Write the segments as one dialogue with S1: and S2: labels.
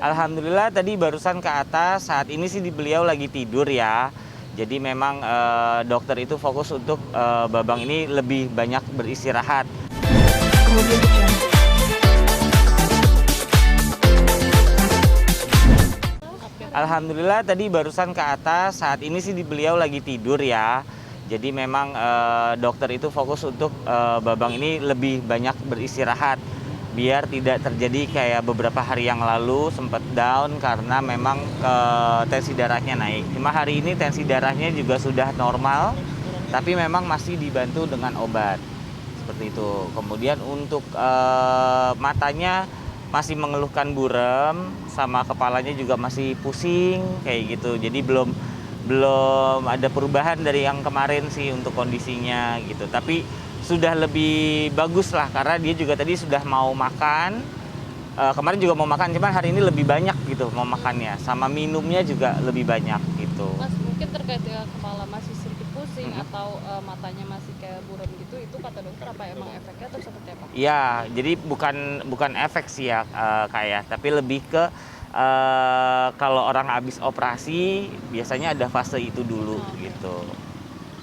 S1: Alhamdulillah tadi barusan ke atas, saat ini sih beliau lagi tidur ya. Jadi memang dokter itu fokus untuk Babang ini lebih banyak beristirahat. Alhamdulillah tadi barusan ke atas, saat ini sih beliau lagi tidur ya. Jadi memang dokter itu fokus untuk Babang ini lebih banyak beristirahat. Biar tidak terjadi kayak beberapa hari yang lalu sempat down karena memang tensi darahnya naik. Cuma hari ini tensi darahnya juga sudah normal, tapi memang masih dibantu dengan obat. Seperti itu. Kemudian untuk matanya masih mengeluhkan buram, sama kepalanya juga masih pusing kayak gitu. Jadi belum ada perubahan dari yang kemarin sih untuk kondisinya gitu. Tapi sudah lebih bagus lah karena dia juga tadi sudah mau makan. Kemarin juga mau makan, cuman hari ini lebih banyak gitu mau makannya. Sama minumnya juga lebih banyak gitu.
S2: Mas, mungkin terkait dengan kepala masih sedikit pusing atau matanya masih kayak buram gitu, itu kata dokter apa emang efeknya atau seperti apa?
S1: Iya, jadi bukan efek sih ya kayak, tapi lebih ke kalau orang habis operasi biasanya ada fase itu dulu gitu.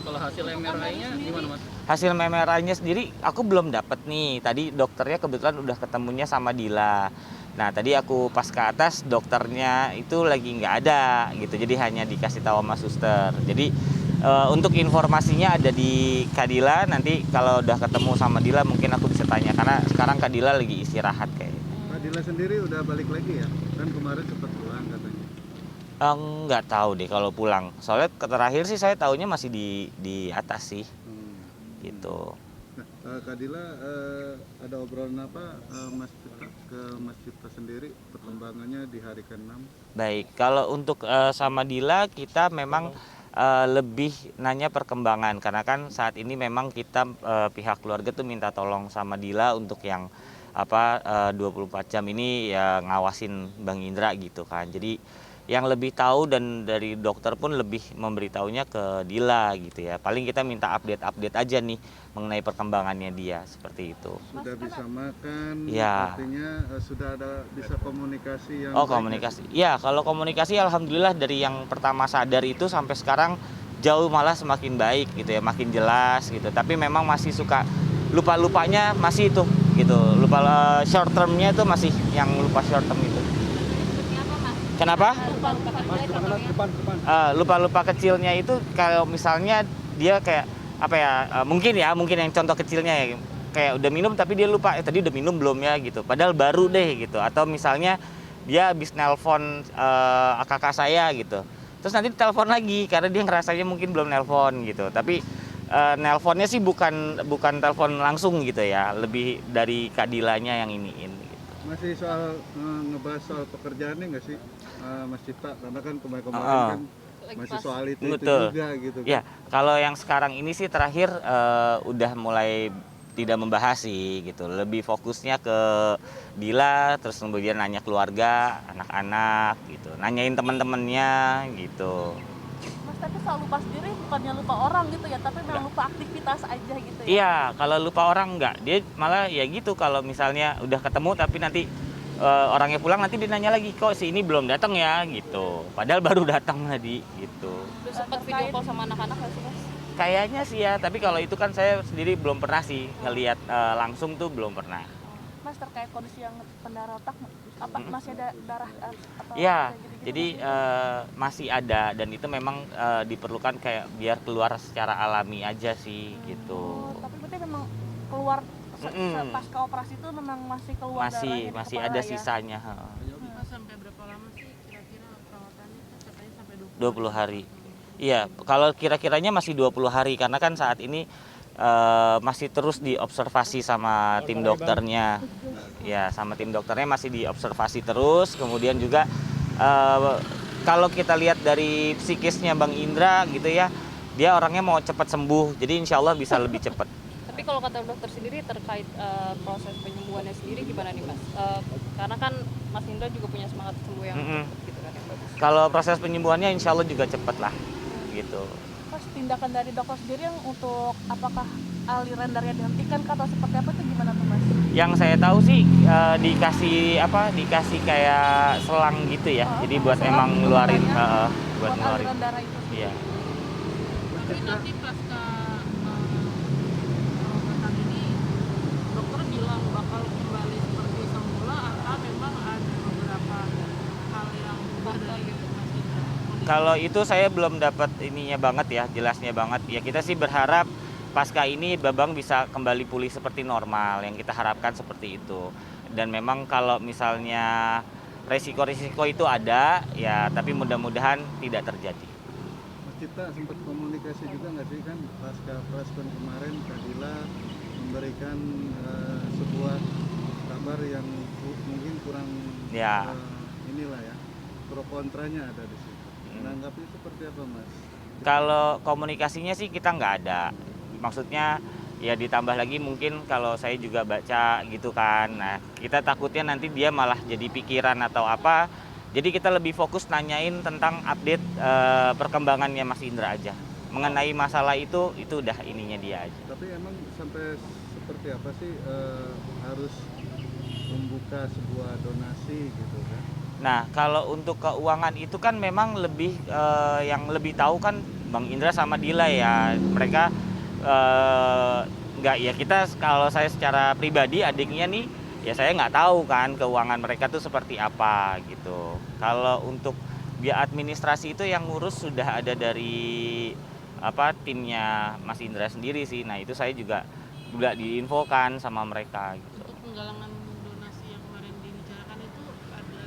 S3: Kalau hasil MRI-nya gimana, Mas?
S1: Hasil MRI-nya sendiri aku belum dapat nih. Tadi dokternya kebetulan udah ketemunya sama Dila. Nah tadi aku pas ke atas dokternya itu lagi nggak ada gitu. Jadi hanya dikasih tahu sama suster. Jadi untuk informasinya ada di Kadila. Nanti kalau udah ketemu sama Dila mungkin aku bisa tanya. Karena sekarang Kadila lagi istirahat kayaknya.
S4: Kadila sendiri udah balik lagi ya? Kan kemarin sempat pulang katanya.
S1: Nggak tahu deh kalau pulang. Soalnya terakhir sih saya tahunya masih di atas sih. Gitu.
S4: Nah, Kadila ada obrolan apa Mas Cipta ke Mas Cipta sendiri perkembangannya di hari ke-6?
S1: Baik, kalau untuk sama Dila kita memang lebih nanya perkembangan karena kan saat ini memang kita pihak keluarga tuh minta tolong sama Dila untuk yang 24 jam ini ya ngawasin Bang Indra gitu kan. Jadi yang lebih tahu dan dari dokter pun lebih memberitahunya ke Dila gitu ya. Paling kita minta update aja nih mengenai perkembangannya dia seperti itu.
S4: Sudah bisa makan,
S1: Ya.
S4: artinya sudah ada bisa komunikasi yang
S1: Oh,
S4: baik
S1: komunikasi. Ya, kalau komunikasi alhamdulillah dari yang pertama sadar itu sampai sekarang jauh malah semakin baik gitu ya, makin jelas gitu. Tapi memang masih suka lupa-lupanya masih itu gitu. Lupa short termnya itu masih yang lupa short term itu. Kenapa? Lupa-lupa kecilnya itu kalau misalnya dia kayak apa ya? Mungkin yang contoh kecilnya ya kayak udah minum tapi dia lupa tadi udah minum belum ya gitu. Padahal baru deh gitu. Atau misalnya dia habis nelpon kakak saya gitu. Terus nanti telepon lagi karena dia ngerasanya mungkin belum nelpon gitu. Tapi nelponnya sih bukan telepon langsung gitu ya. Lebih dari Kadilanya yang iniin.
S4: Masih soal ngebahas soal pekerjaannya nggak sih Mas Cipta? Karena kan kemarin kan masih soal itu
S1: Betul.
S4: juga gitu kan.
S1: Ya, kalau yang sekarang ini sih terakhir udah mulai tidak membahas sih gitu. Lebih fokusnya ke Dila, terus kemudian nanya keluarga, anak-anak gitu. Nanyain teman-temannya gitu.
S5: Mas, tapi soal lupa sendiri bukannya lupa orang gitu ya, tapi memang lupa aktivitas aja gitu ya?
S1: Iya, kalau lupa orang enggak. Dia malah ya gitu kalau misalnya udah ketemu tapi nanti orangnya pulang nanti dia nanya lagi, kok si ini belum datang ya gitu. Padahal baru datang tadi gitu.
S2: Udah sempat video call sama anak-anak nggak sih, Mas?
S1: Kayaknya sih ya, tapi kalau itu kan saya sendiri belum pernah sih ngelihat langsung tuh belum pernah.
S5: Mas, terkait kondisi yang pendarahan otak, apa masih ada darah atau
S1: Ya,
S5: gitu-gitu
S1: jadi
S5: masih?
S1: masih ada dan itu memang diperlukan kayak biar keluar secara alami aja sih gitu.
S5: Oh, tapi berarti memang keluar pasca operasi itu memang masih keluar darahnya di
S1: Masih
S5: kepala
S1: ada
S5: ya?
S1: sisanya.
S2: Mas, sampai berapa lama sih kira-kira perawatannya? Katanya sampai
S1: 20 hari. Iya, kalau kira-kiranya masih 20 hari karena kan saat ini masih terus diobservasi sama tim dokternya. Ya, sama tim dokternya masih diobservasi terus. Kemudian juga kalau kita lihat dari psikisnya Bang Indra gitu ya, dia orangnya mau cepat sembuh. Jadi insya Allah bisa lebih cepat.
S2: Tapi kalau kata dokter sendiri terkait proses penyembuhannya sendiri gimana nih, Mas? Karena kan Mas Indra juga punya semangat sembuh yang cepat gitu kan, yang bagus.
S1: Kalau proses penyembuhannya insya Allah juga cepat lah gitu.
S5: Mas, tindakan dari dokter sendiri yang untuk apakah aliran darahnya dihentikan kah, atau seperti apa, itu gimana tuh Mas?
S1: Yang saya tahu sih dikasih kayak selang gitu ya.
S5: Oh,
S1: Jadi buat
S5: selang
S1: emang ngeluarin,
S5: tujuannya
S1: buat ngeluarin.
S5: aliran darah itu.
S1: Iya.
S6: Tapi nanti pasca pengobatan ini dokter bilang bakal kembali seperti semula atau memang ada beberapa hal yang berubah dari Mas Indra?
S1: Kalau itu saya belum dapat ininya banget ya, jelasnya banget. Ya kita sih berharap pasca ini Babang bisa kembali pulih seperti normal, yang kita harapkan seperti itu. Dan memang kalau misalnya resiko-resiko itu ada, ya tapi mudah-mudahan tidak terjadi.
S4: Mas Cipta sempat komunikasi juga nggak sih kan pasca preskon kemarin Kadila memberikan sebuah kabar yang mungkin kurang
S1: Ya.
S4: inilah ya, pro kontranya ada di situ. Menanggapi seperti apa Mas?
S1: Kalau komunikasinya sih kita nggak ada. Maksudnya ya ditambah lagi mungkin kalau saya juga baca gitu kan. Nah kita takutnya nanti dia malah jadi pikiran atau apa. Jadi kita lebih fokus nanyain tentang update perkembangannya Mas Indra aja. Mengenai masalah itu udah ininya dia aja.
S4: Tapi emang sampai seperti apa sih harus membuka sebuah donasi gitu kan?
S1: Nah kalau untuk keuangan itu kan memang lebih yang lebih tahu kan Bang Indra sama Dila ya. Mereka nggak ya, kita kalau saya secara pribadi adiknya nih ya saya nggak tahu kan keuangan mereka tuh seperti apa gitu. Kalau untuk biaya administrasi itu yang ngurus sudah ada dari timnya Mas Indra sendiri sih. Nah itu saya juga diinfokan sama mereka gitu.
S6: Untuk penggalangan donasi yang kemarin dibicarakan itu ada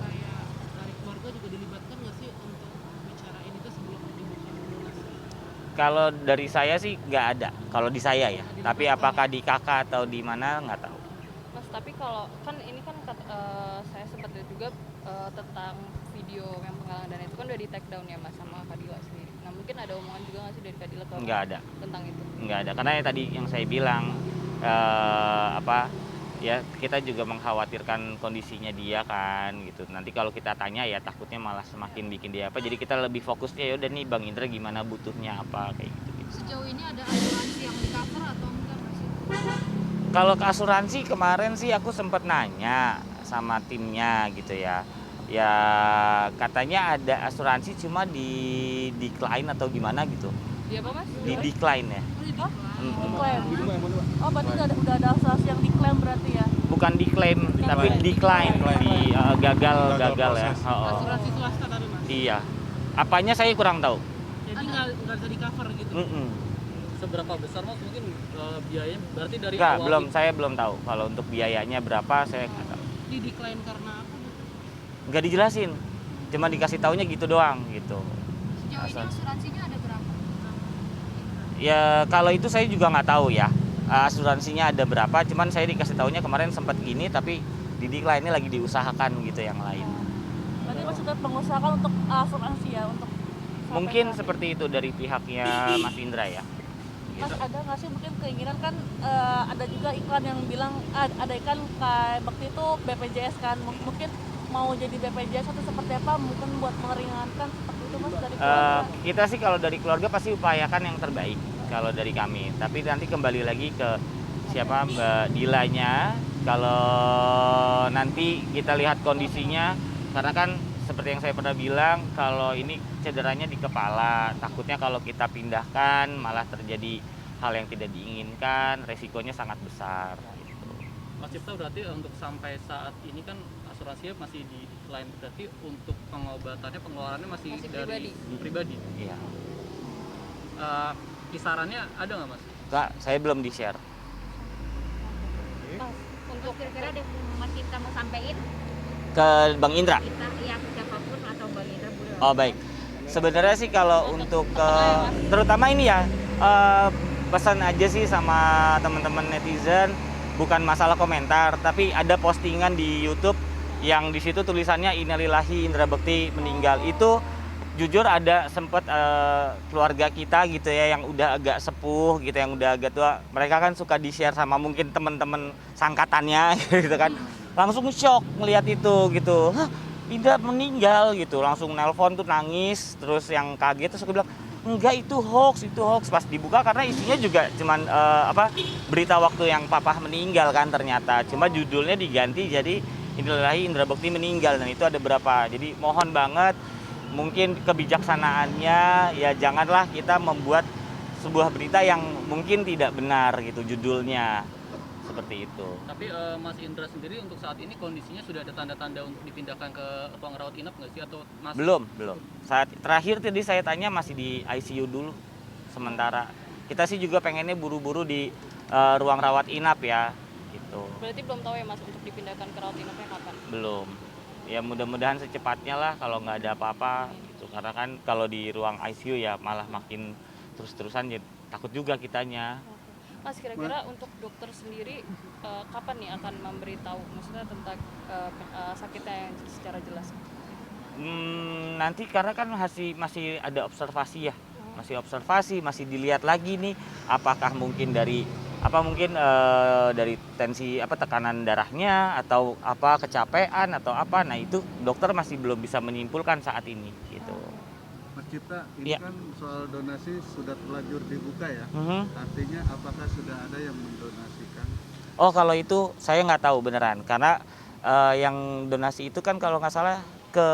S6: kayak dari keluarga juga dilibatkan nggak sih untuk bicarain itu sebelum dibuka donasi?
S1: Kalau dari saya sih nggak ada, kalau di saya ya. Tapi apakah di kakak atau di mana nggak tahu.
S2: Mas, tapi kalau kan ini kan saya sempat lihat juga tentang video yang penggalangan dana itu kan udah di take down ya Mas sama Kadila sendiri. Nah mungkin ada omongan juga nggak sih dari Kadila
S1: Nggak ada.
S2: tentang itu?
S1: Nggak ada, karena ya tadi yang saya bilang ya kita juga mengkhawatirkan kondisinya dia kan gitu. Nanti kalau kita tanya ya takutnya malah semakin bikin dia apa. Jadi kita lebih fokusnya ya udah nih Bang Indra gimana butuhnya apa kayak gitu.
S6: Sejauh ini ada asuransi yang di cover atau enggak Mas?
S1: Kalau ke asuransi kemarin sih aku sempat nanya sama timnya gitu ya. Ya katanya ada asuransi cuma di decline atau gimana gitu.
S2: Dia apa Mas?
S1: Di decline ya.
S5: Diklaim. Oh berarti udah ada asuransi yang diklaim berarti ya?
S1: Bukan diklaim tapi decline, gagal ya.
S6: Asuransi swasta tadi Mas?
S1: Iya. Apanya saya kurang tahu.
S6: Jadi nggak bisa di cover gitu?
S3: Seberapa besar Mas mungkin biayanya? Berarti dari
S1: Enggak,
S3: awal
S1: saya belum tahu. Kalau untuk biayanya berapa saya nggak tahu.
S6: Di decline karena apa?
S1: Nggak dijelasin. Cuma dikasih taunya gitu doang gitu.
S6: Sejauh ini asuransinya ada berapa?
S1: Ya kalau itu saya juga nggak tahu ya. Asuransinya ada berapa, cuman saya dikasih taunya kemarin sempat gini tapi di decline ini lagi diusahakan gitu yang lain.
S5: Berarti Mas sudah mengusahakan untuk asuransi ya, untuk
S1: Mungkin seperti itu dari pihaknya Mas Indra ya.
S5: Mas ada nggak sih mungkin keinginan kan ada juga iklan yang bilang ada iklan kayak Bekti itu BPJS kan, mungkin mau jadi BPJS atau seperti apa, mungkin buat meringankan seperti itu Mas dari keluarga?
S1: Kita sih kalau dari keluarga pasti upayakan yang terbaik kalau dari kami. Tapi nanti kembali lagi ke siapa Mbak Dilanya. Kalau nanti kita lihat kondisinya, karena kan seperti yang saya pernah bilang, kalau ini cederanya di kepala, takutnya kalau kita pindahkan malah terjadi hal yang tidak diinginkan, resikonya sangat besar. Gitu.
S3: Mas Cipta berarti untuk sampai saat ini kan asuransinya masih di decline, berarti untuk pengobatannya pengeluarannya masih dari pribadi.
S1: Iya.
S3: Kisarannya ada nggak Mas?
S1: Enggak, saya belum di-share.
S7: Untuk kira-kira ada Mas Cipta mau sampein
S1: Ke Bang Indra.
S7: kita yang siapapun atau Bang Indra boleh.
S1: Oh baik. Sebenarnya sih kalau untuk terutama ini ya pesan aja sih sama teman-teman netizen, bukan masalah komentar, tapi ada postingan di YouTube yang di situ tulisannya Innalillahi Indra Bekti meninggal. Itu jujur ada sempat keluarga kita gitu ya yang udah agak sepuh gitu, yang udah agak tua, mereka kan suka di-share sama mungkin teman-teman sangkatannya gitu kan. Langsung shock ngelihat itu gitu. Hah, Indra meninggal gitu. Langsung nelpon tuh nangis, terus yang kaget terus aku bilang, enggak itu hoax. Pas dibuka karena isinya juga cuman berita waktu yang papa meninggal kan ternyata. Cuma judulnya diganti jadi Innalillahi Indra Bekti meninggal, dan itu ada berapa. Jadi mohon banget mungkin kebijaksanaannya ya, janganlah kita membuat sebuah berita yang mungkin tidak benar gitu judulnya. Seperti itu.
S3: Tapi Mas Indra sendiri untuk saat ini kondisinya sudah ada tanda-tanda untuk dipindahkan ke ruang rawat inap nggak sih, atau masih?
S1: Belum. Saat terakhir tadi saya tanya masih di ICU dulu sementara. Kita sih juga pengennya buru-buru di ruang rawat inap ya gitu.
S2: Berarti belum tahu ya Mas untuk dipindahkan ke rawat inapnya kapan?
S1: Belum. Ya mudah-mudahan secepatnya lah kalau nggak ada apa-apa gitu. Karena kan kalau di ruang ICU ya malah makin terus-terusan ya, takut juga kitanya.
S2: Mas, kira-kira untuk dokter sendiri kapan nih akan memberitahu maksudnya tentang sakitnya yang secara jelas?
S1: Nanti karena kan masih ada observasi ya. Masih dilihat lagi nih apakah mungkin dari dari tensi tekanan darahnya atau kecapean atau apa. Nah, itu dokter masih belum bisa menyimpulkan saat ini gitu.
S4: Mas Cipta, ini
S1: Ya.
S4: kan soal donasi sudah terlanjur dibuka ya. Artinya apakah sudah ada yang mendonasikan?
S1: Oh, kalau itu saya nggak tahu beneran, karena yang donasi itu kan kalau nggak salah ke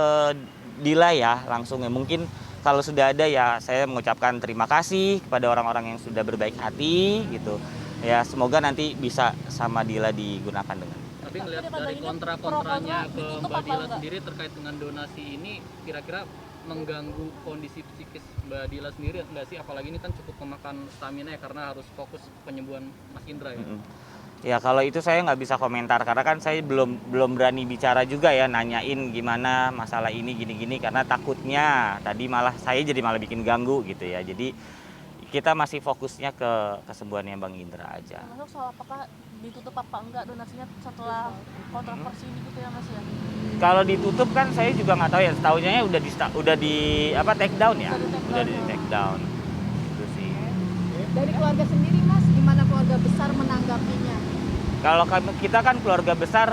S1: Dila ya langsung ya. Mungkin kalau sudah ada ya saya mengucapkan terima kasih kepada orang-orang yang sudah berbaik hati gitu. Ya semoga nanti bisa sama Dila digunakan dengan.
S3: Tapi ngelihat dari kontra-kontranya ke Mbak Dila sendiri terkait dengan donasi ini, kira-kira mengganggu kondisi psikis Mbak Dila sendiri nggak sih? Apalagi ini kan cukup memakan stamina ya, karena harus fokus penyembuhan Mas Indra ya.
S1: Ya kalau itu saya nggak bisa komentar karena kan saya belum berani bicara juga ya, nanyain gimana masalah ini gini-gini karena takutnya tadi saya jadi malah bikin ganggu gitu ya. Jadi kita masih fokusnya ke kesembuhannya Bang Indra aja.
S5: Termasuk soal apakah ditutup apa enggak donasinya setelah kontroversi ini gitu ya Mas ya?
S1: Kalau ditutup kan saya juga nggak tahu ya, setahunya udah di take down ya, udah di take down. Itu sih.
S8: Dari keluarga sendiri Mas, gimana keluarga besar menanggapinya?
S1: Kalau kita kan keluarga besar,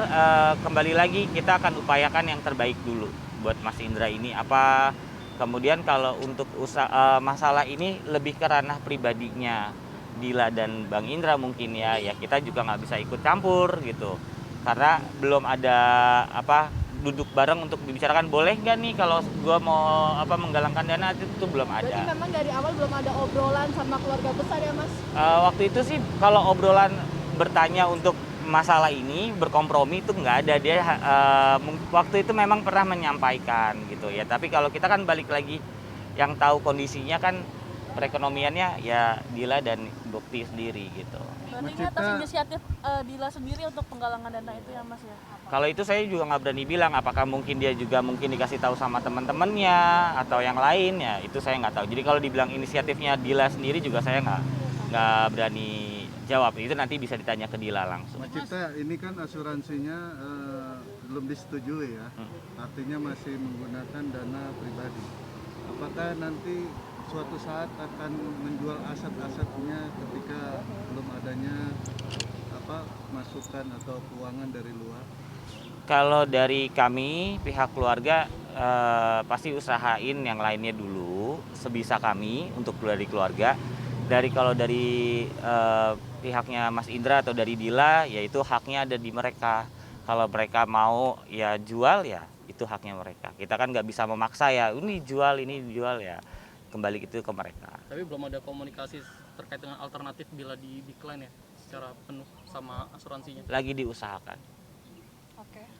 S1: kembali lagi kita akan upayakan yang terbaik dulu buat Mas Indra ini. Kemudian kalau untuk masalah ini lebih ke ranah pribadinya Dila dan Bang Indra mungkin ya kita juga nggak bisa ikut campur gitu. Karena belum ada duduk bareng untuk dibicarakan boleh nggak nih kalau gua mau menggalangkan dana, itu belum ada.
S8: Berarti memang dari awal belum ada obrolan sama keluarga besar ya Mas?
S1: Waktu itu sih kalau obrolan bertanya untuk masalah ini berkompromi itu nggak ada. Dia waktu itu memang pernah menyampaikan gitu ya, tapi kalau kita kan balik lagi yang tahu kondisinya kan perekonomiannya ya Dila dan Bukti sendiri gitu.
S5: Berarti ini atas inisiatif Dila sendiri untuk penggalangan dana itu ya Mas ya?
S1: Kalau itu saya juga nggak berani bilang apakah mungkin dia juga dikasih tahu sama teman-temannya atau yang lain ya, itu saya nggak tahu. Jadi kalau dibilang inisiatifnya Dila sendiri juga saya nggak berani jawab. Itu nanti bisa ditanya ke Dila langsung.
S4: Mas Cipta, ini kan asuransinya belum disetujui ya. Artinya masih menggunakan dana pribadi. Apakah nanti suatu saat akan menjual aset-asetnya ketika belum adanya masukan atau keuangan dari luar?
S1: Kalau dari kami pihak keluarga pasti usahain yang lainnya dulu sebisa kami untuk dari keluarga. Kalau dari pihaknya Mas Indra atau dari Dila, yaitu haknya ada di mereka. Kalau mereka mau ya jual ya itu haknya mereka. Kita kan nggak bisa memaksa ya ini dijual ya, kembali itu ke mereka.
S3: Tapi belum ada komunikasi terkait dengan alternatif bila di decline ya secara penuh sama asuransinya.
S1: Lagi diusahakan.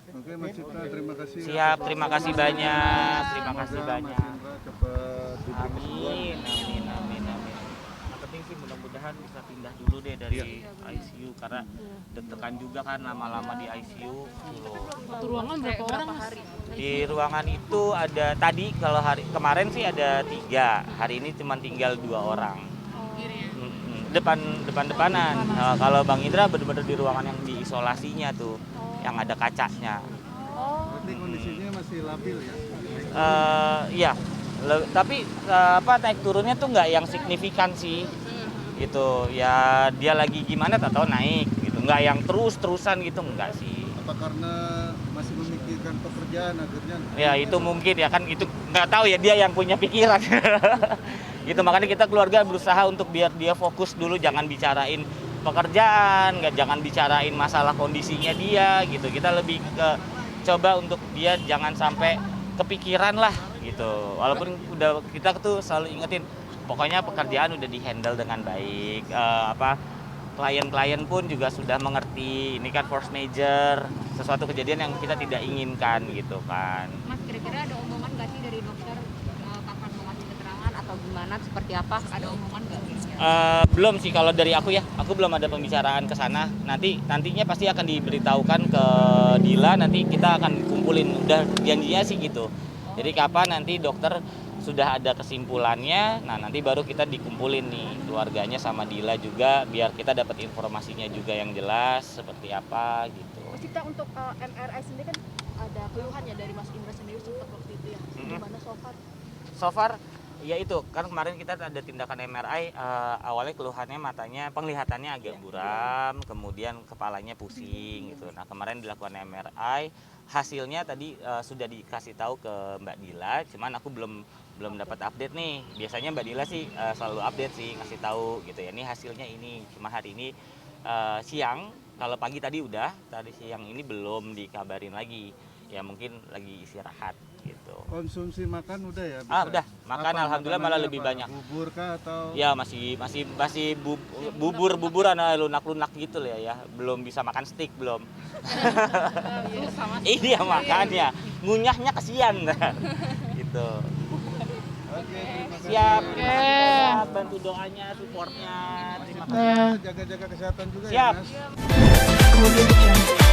S4: Oke Mas Cipta, terima kasih.
S1: Siap, terima kasih banyak. Terima kasih
S4: Semoga
S1: banyak.
S4: Mas Indra cepat diberi kesembuhan.
S1: Amin. Yang penting sih mudah-mudahan bisa pindah dulu deh dari ICU karena deg-degan juga kan lama-lama di ICU.
S6: Satu ruangan berapa orang Mas?
S1: Di ruangan itu ada tadi kalau kemarin sih ada 3, hari ini cuma tinggal 2 orang. Depan-depanan. Kalau Bang Indra benar-benar di ruangan yang diisolasinya tuh, yang ada kacanya.
S4: Berarti kondisinya masih labil ya?
S1: Iya, tapi naik turunnya tuh nggak yang signifikan sih. Itu ya dia lagi gimana tak tahu naik gitu, nggak yang terus-terusan gitu, nggak sih.
S4: Apa karena masih memikirkan pekerjaan akhirnya?
S1: Ya itu mungkin ya kan, itu nggak tahu ya, dia yang punya pikiran. Gitu, makanya kita keluarga berusaha untuk biar dia fokus dulu, jangan bicarain pekerjaan, jangan bicarain masalah kondisinya dia gitu. Kita lebih ke coba untuk dia jangan sampai kepikiran lah gitu. Walaupun udah kita tuh selalu ingetin, pokoknya pekerjaan udah dihandle dengan baik. Klien-klien pun juga sudah mengerti, ini kan force major, sesuatu kejadian yang kita tidak inginkan gitu kan.
S7: Mas, kira-kira ada omongan nggak sih dari dokter kapan mau ngasih keterangan atau gimana, seperti apa? Ada omongan nggak?
S1: Belum sih kalau dari aku ya, aku belum ada pembicaraan ke sana. Nantinya pasti akan diberitahukan ke Dila, nanti kita akan kumpulin, udah janjinya sih gitu. Jadi kapan nanti dokter sudah ada kesimpulannya, nah nanti baru kita dikumpulin nih keluarganya sama Dila juga, biar kita dapat informasinya juga yang jelas seperti apa gitu.
S8: Mas Cipta, untuk MRI sendiri kan ada keluhan ya dari Mas Indra sendiri sempat waktu itu ya. Gimana so far?
S1: So far ya itu kan kemarin kita ada tindakan MRI, awalnya keluhannya matanya, penglihatannya agak buram, kemudian kepalanya pusing gitu. Nah kemarin dilakukan MRI, hasilnya tadi sudah dikasih tahu ke Mbak Dila, cuman aku belum dapat update nih. Biasanya Mbak Dila sih selalu update sih, ngasih tahu gitu ya, ini hasilnya ini. Cuma hari ini siang, kalau pagi tadi siang ini belum dikabarin lagi. Ya mungkin lagi istirahat gitu.
S4: Konsumsi makan udah ya?
S1: Udah. Makan alhamdulillah malah lebih banyak.
S4: Bubur kah atau?
S1: Ya masih bubur lunak-lunak gitu lah ya. Belum bisa makan steak belum. Ini yang makannya. Ngunyahnya kesian. Gitu.
S4: Oke, terima kasih.
S1: Siap. Terima kasih bantu doanya, supportnya. Terima kasih.
S4: Jaga-jaga kesehatan juga
S1: Siap.
S4: ya, Mas.